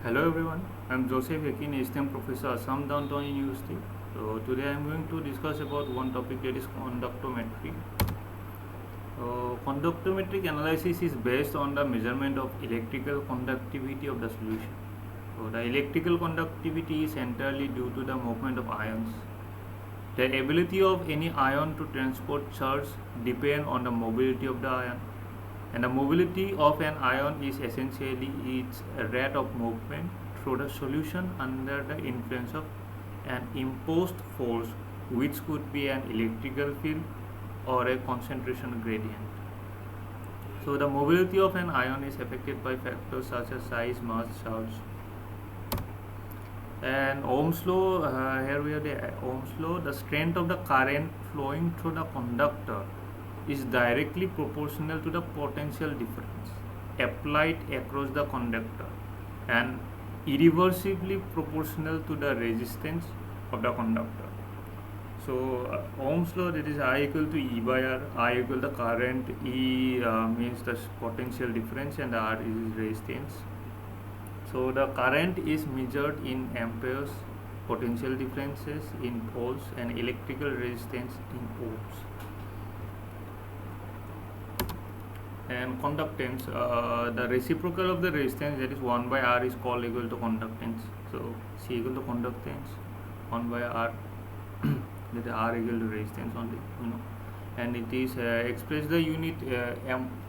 Hello everyone, I'm Joseph Hekin, Assistant Professor, Assam Downtown University. So today I'm going to discuss about one topic, that is conductometry. Conductometric analysis is based on the measurement of electrical conductivity of the solution. So the electrical conductivity is entirely due to the movement of ions. The ability of any ion to transport charge depends on the mobility of the ion. And the mobility of an ion is essentially its rate of movement through the solution under the influence of an imposed force, which could be an electrical field or a concentration gradient. So the mobility of an ion is affected by factors such as size, mass, charge. And Ohm's law, here we have the Ohm's law. The strength of the current flowing through the conductor is directly proportional to the potential difference applied across the conductor and irreversibly proportional to the resistance of the conductor. So Ohm's law, that is I equal to E by R. I equal the current, E means the potential difference, and R is resistance. So the current is measured in amperes, potential differences in volts, and electrical resistance in ohms. And conductance, the reciprocal of the resistance, that is 1 by R, is called equal to conductance. So C equal to conductance, 1 by R, that is R equal to resistance only, and it is express the unit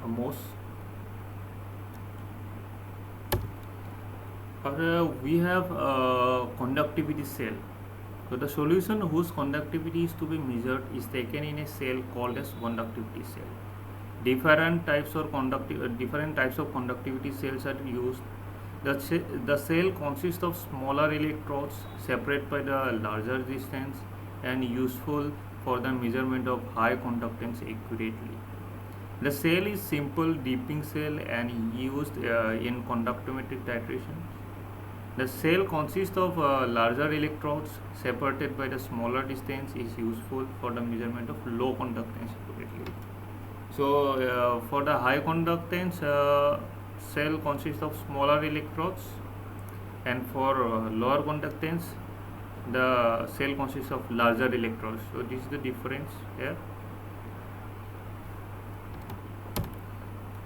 mhos. We have conductivity cell. So the solution whose conductivity is to be measured is taken in a cell called as conductivity cell. Different types of conductivity cells are used. The cell consists of smaller electrodes separated by the larger distance and useful for the measurement of high conductance accurately. The cell is simple dipping cell and used in conductometric titration. The cell consists of larger electrodes separated by the smaller distance is useful for the measurement of low conductance accurately. So for the high conductance, cell consists of smaller electrodes, and for lower conductance, the cell consists of larger electrodes. So this is the difference here.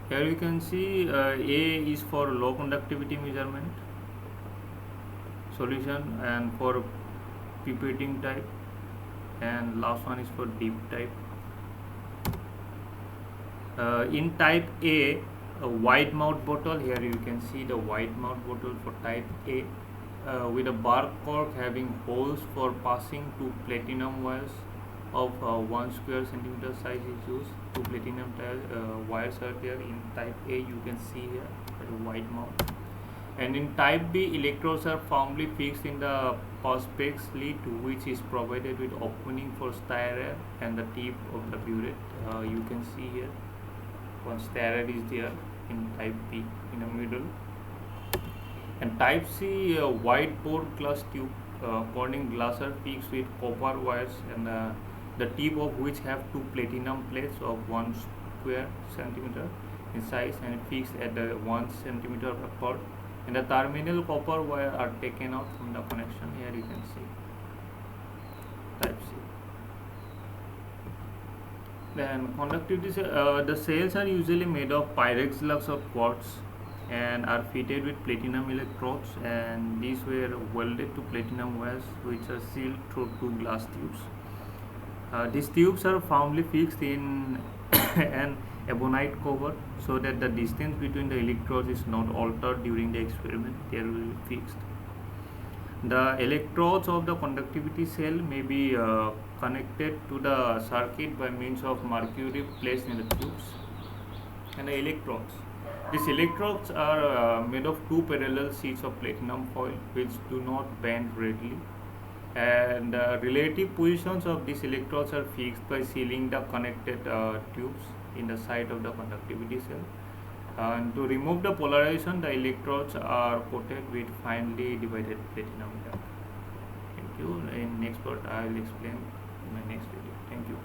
Here you can see A is for low conductivity measurement solution, and for pipetting type, and last one is for deep type. In type A, a wide mouth bottle, here you can see the wide mouth bottle for type A, with a bar cork having holes for passing two platinum wires of 1 square centimeter size is used. Two platinum wires are there in type A, you can see here a wide mouth. And in type B, electrodes are firmly fixed in the perspex slit, which is provided with opening for stir air and the tip of the burette. You can see here one stir air is there in type B in the middle. And type C, a wide bore glass tube, Corning glass are fixed with copper wires, and the tip of which have two platinum plates of 1 square centimeter in size and fixed at the 1 centimeter apart. And the terminal copper wire are taken out from the connection. Here you can see type C. Then conductivity, the cells are usually made of pyrex lux or quartz and are fitted with platinum electrodes, and these were welded to platinum wires which are sealed through two glass tubes. These tubes are firmly fixed in an ebonite cover so that the distance between the electrodes is not altered during the experiment. They will be fixed. The electrodes of the conductivity cell may be connected to the circuit by means of mercury placed in the tubes. And the electrodes. These electrodes are made of two parallel sheets of platinum foil which do not bend readily. And the relative positions of these electrodes are fixed by sealing the connected tubes in the side of the conductivity cell. And to remove the polarization, the electrodes are coated with finely divided platinum layer. Thank you. In next part, I will explain in my next video. Thank you.